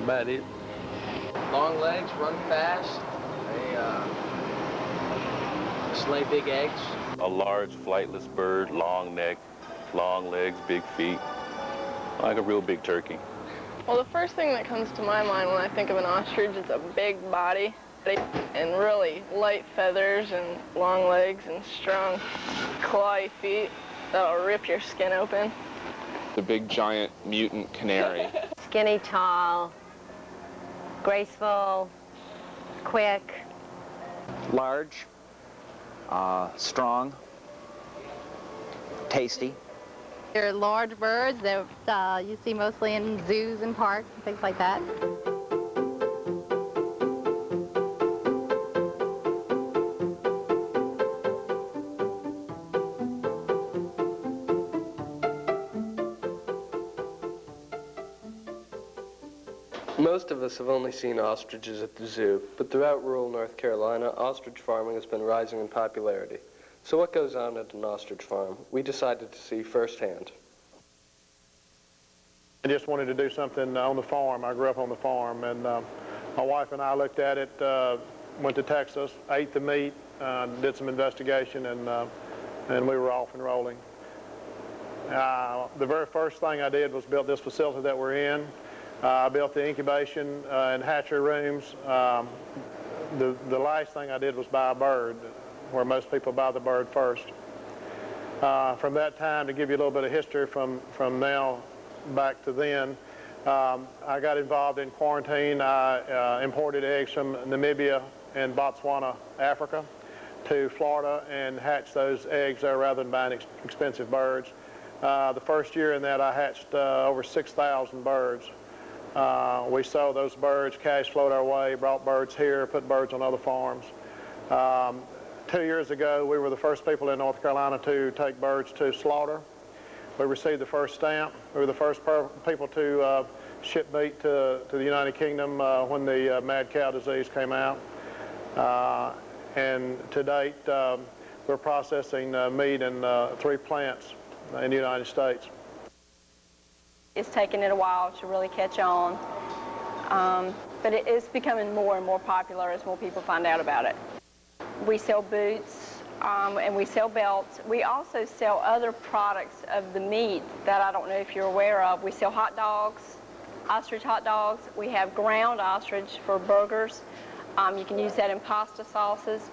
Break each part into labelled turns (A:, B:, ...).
A: about it.
B: Long legs, run fast. They lay big eggs.
C: A large flightless bird, long neck, long legs, big feet, like a real big turkey.
D: Well, the first thing that comes to my mind when I think of an ostrich is a big body and really light feathers and long legs and strong clawy feet that'll rip your skin open.
E: The big giant mutant canary.
F: Skinny, tall, graceful, quick.
G: Large, strong, tasty.
H: They're large birds that you see mostly in zoos and parks and things like that.
I: Most of us have only seen ostriches at the zoo, but throughout rural North Carolina, ostrich farming has been rising in popularity. So what goes on at an ostrich farm? We decided to see firsthand.
J: I just wanted to do something on the farm. I grew up on the farm, and my wife and I looked at it, went to Texas, ate the meat, did some investigation, and we were off and rolling. The very first thing I did was build this facility that we're in. I built the incubation and hatchery rooms. The last thing I did was buy a bird, where most people buy the bird first. From that time, to give you a little bit of history from now back to then, I got involved in quarantine. I imported eggs from Namibia and Botswana, Africa, to Florida and hatched those eggs there rather than buying expensive birds. The first year in that, I hatched over 6,000 birds. We sold those birds, cash flowed our way, brought birds here, put birds on other farms. 2 years ago, we were the first people in North Carolina to take birds to slaughter. We received the first stamp. We were the first people to ship meat to the United Kingdom when the mad cow disease came out. And to date, we're processing meat in 3 plants in the United States.
K: It's taken it a while to really catch on, but it is becoming more and more popular as more people find out about it. We sell boots and we sell belts. We also sell other products of the meat that I don't know if you're aware of. We sell hot dogs, ostrich hot dogs. We have ground ostrich for burgers. You can use that in pasta sauces.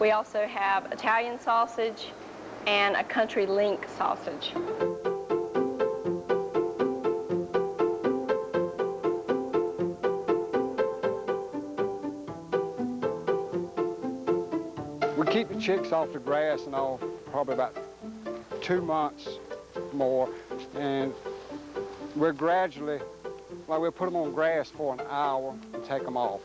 K: We also have Italian sausage and a country link sausage.
L: We keep the chicks off the grass and all probably about 2 months more, and we're gradually, like we'll put them on grass for an hour and take them off,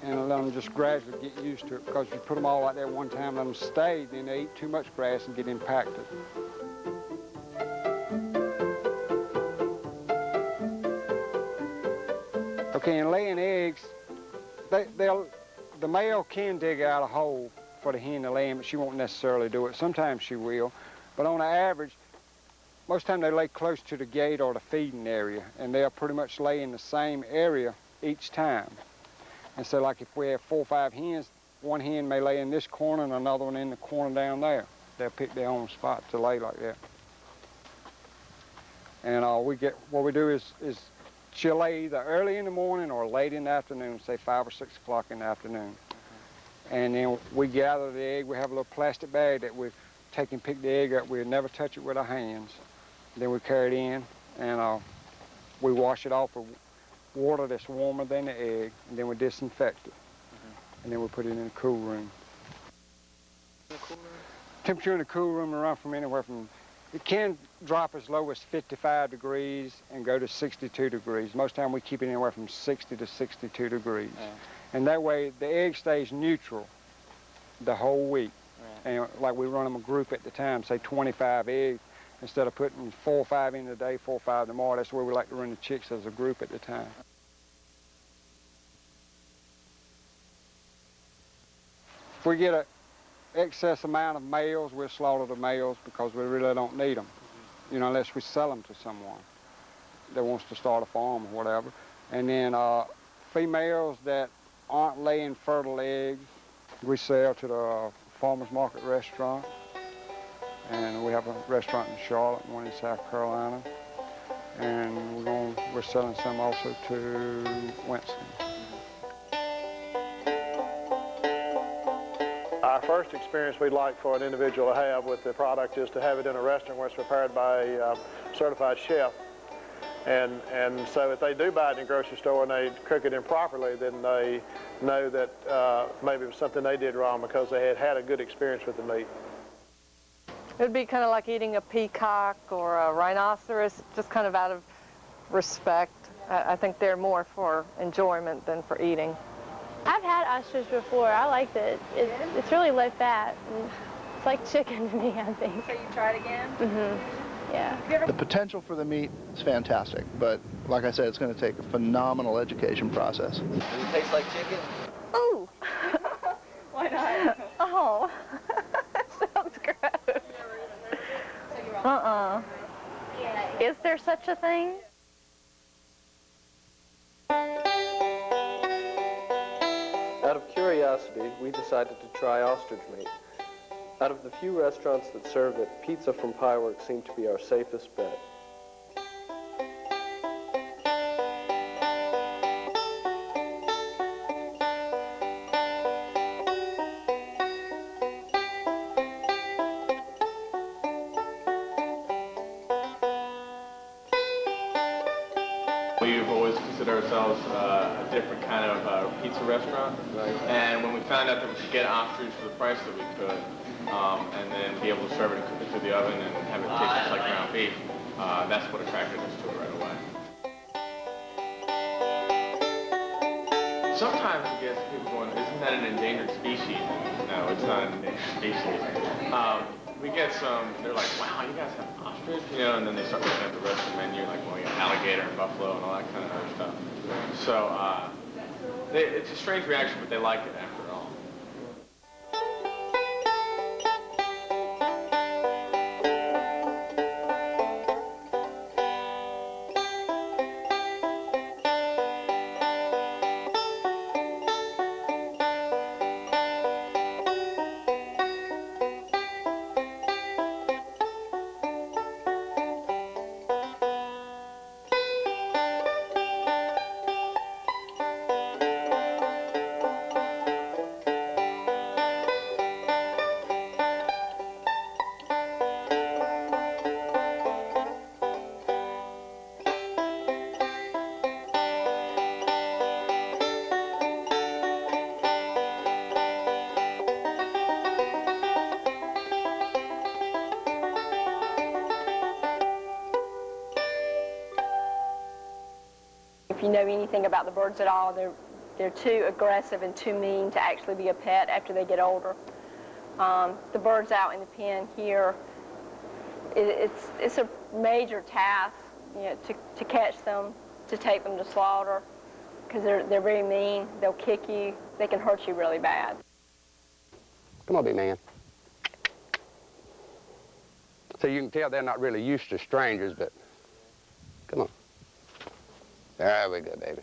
L: and let them just gradually get used to it, because if you put them all like that one time, let them stay, then they eat too much grass and get impacted. Okay, in laying eggs, the male can dig out a hole for the hen to lay in, but she won't necessarily do it. Sometimes she will, but on the average, most of the time they lay close to the gate or the feeding area, and they'll pretty much lay in the same area each time. And so like if we have 4 or 5 hens, one hen may lay in this corner and another one in the corner down there. They'll pick their own spot to lay like that. And what we do is she'll lay either early in the morning or late in the afternoon, say 5 or 6 o'clock in the afternoon. And then we gather the egg. We have a little plastic bag that we take and pick the egg up. We never touch it with our hands. Then we carry it in, and we wash it off with water that's warmer than the egg, and then we disinfect it. And then we put it in a cool room. Temperature in the cool room will run from anywhere from, it can drop as low as 55 degrees and go to 62 degrees. Most of the time we keep it anywhere from 60 to 62 degrees. And that way the egg stays neutral the whole week. And like we run them a group at the time, say 25 eggs, instead of putting 4 or 5 in the day, 4 or 5 tomorrow. That's where we like to run the chicks as a group at the time. If we get an excess amount of males, we'll slaughter the males because we really don't need them, you know, unless we sell them to someone that wants to start a farm or whatever. And then females that aren't laying fertile eggs, we sell to the farmers market restaurant. And we have a restaurant in Charlotte and one in South Carolina. And we're selling some also to Winston.
J: Our first experience we'd like for an individual to have with the product is to have it in a restaurant where it's prepared by a certified chef. And so if they do buy it in a grocery store and they cook it improperly, then they know that maybe it was something they did wrong because they had had a good experience with the meat.
D: It would be kind of like eating a peacock or a rhinoceros, just kind of out of respect. I think they're more for enjoyment than for eating.
A: I've had ostrich before. I liked it. It's really low fat. It's like chicken to me, I think.
K: So you try it again?
A: Mm-hmm. Yeah.
M: The potential for the meat is fantastic, but like I said, it's going to take a phenomenal education process.
B: Does it taste like chicken?
D: Ooh.
K: Why not?
D: Oh. Sounds gross. Is there such a thing?
I: Out of curiosity, we decided to try ostrich meat. Out of the few restaurants that serve it, pizza from Pieworks seemed to be our safest bet.
E: We've always considered ourselves a different kind of pizza restaurant, and when we found out that we could get ostrich for the price that we could, and then be able to serve it and cook it through the oven and have it taste just like ground beef, that's what attracted us to it right away. Sometimes we get people going, isn't that an endangered species? No, it's not an endangered species. We get some, they're like, wow, you guys have ostrich? You know, and then they start looking at the rest of the menu, like, well, you got alligator and buffalo and all that kind of other stuff. So it's a strange reaction, but they like it after all.
K: If you know anything about the birds at all, they're too aggressive and too mean to actually be a pet after they get older. The birds out in the pen here, it's a major task, you know, to catch them, to take them to slaughter, because they're very mean. They'll kick you. They can hurt you really bad.
N: Come on, big man. So you can tell they're not really used to strangers, but come on. There we go, baby.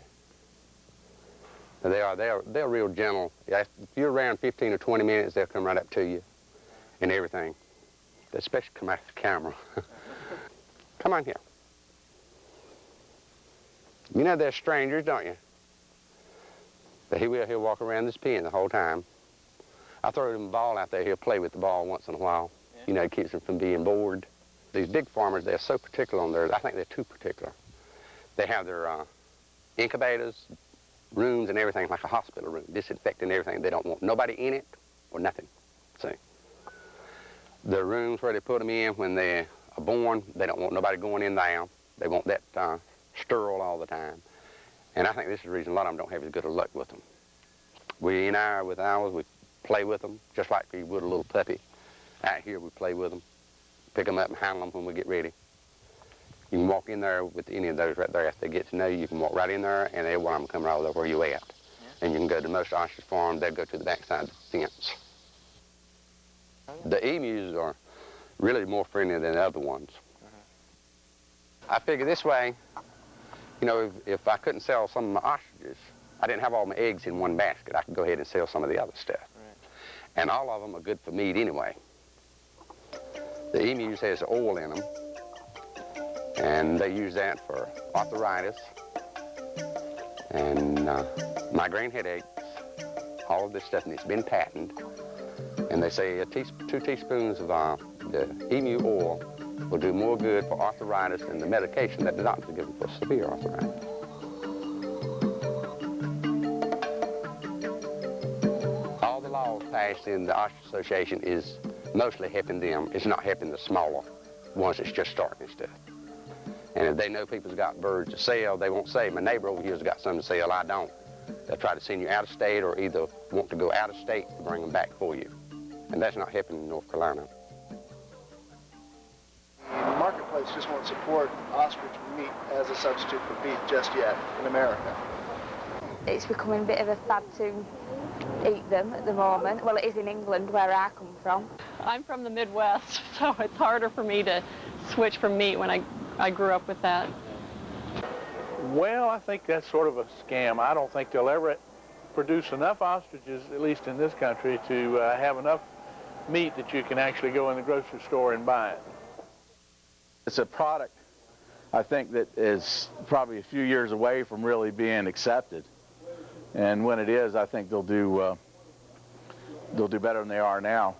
N: They're real gentle. If you're around 15 or 20 minutes, they'll come right up to you and everything. They especially come out the camera. Come on here. You know they're strangers, don't you? But he'll walk around this pen the whole time. I throw him a ball out there, he'll play with the ball once in a while. Yeah. You know, it keeps him from being bored. These big farmers, they're so particular on theirs. I think they're too particular. They have their incubators, rooms, and everything like a hospital room, disinfecting everything. They don't want nobody in it or nothing. See, the rooms where they put them in when they are born, they don't want nobody going in there. They want that sterile all the time. And I think this is the reason a lot of them don't have as good a luck with them. We with ours, we play with them just like we would a little puppy. Out here, we play with them, pick them up and handle them when we get ready. You can walk in there with any of those right there. After they get to know you, you can walk right in there, and they'll want them to come right over where you at. Yeah. And you can go to most ostrich farms, they'll go to the backside of the fence. The emus are really more friendly than the other ones. I figure this way, You know, if I couldn't sell some of my ostriches, I didn't have all my eggs in one basket. I could go ahead and sell some of the other stuff. Right. And all of them are good for meat anyway. The emus has oil in them, and they use that for arthritis and migraine headaches, all of this stuff, and it's been patented. And they say 2 teaspoons of the emu oil will do more good for arthritis than the medication that the doctor gives for severe arthritis. All the laws passed in the Ostrich Association is mostly helping them. It's not helping the smaller ones that's just starting and stuff. And if they know people's got birds to sell, they won't say, my neighbor over here's got some to sell, I don't. They'll try to send you out of state or either want to go out of state to bring them back for you. And that's not happening in North Carolina.
M: The marketplace just won't support ostrich meat as a substitute for beef just yet in America.
O: It's becoming a bit of a fad to eat them at the moment. Well, it is in England, where I come from.
P: I'm from the Midwest, so it's harder for me to switch from meat when I grew up with that.
Q: Well, I think that's sort of a scam. I don't think they'll ever produce enough ostriches, at least in this country, to have enough meat that you can actually go in the grocery store and buy it.
R: It's a product, I think, that is probably a few years away from really being accepted. And when it is, I think they'll do better than they are now.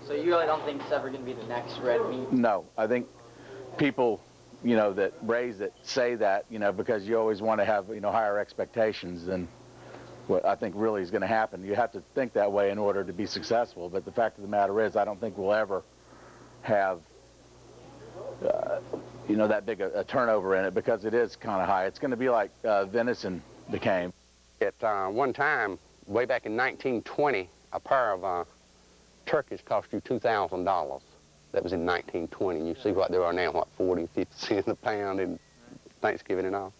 B: So you really don't think it's ever going to be the next red meat?
R: No, I think people, you know, that raise it say that, you know, because you always want to have, you know, higher expectations than what I think really is going to happen. You have to think that way in order to be successful. But the fact of the matter is, I don't think we'll ever have, you know, that big a turnover in it because it is kind of high. It's going to be like venison became.
N: At one time, way back in 1920, a pair of turkeys cost you $2,000. That was in 1920. You see what they are now, what, 40, 50 cents a pound in Thanksgiving and all.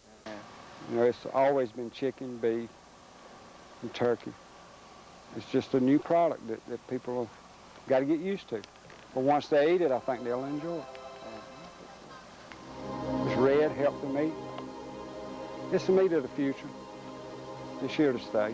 L: You know, it's always been chicken, beef, and turkey. It's just a new product that people have got to get used to. But once they eat it, I think they'll enjoy it. It's red, healthy meat. It's the meat of the future. It's here to stay.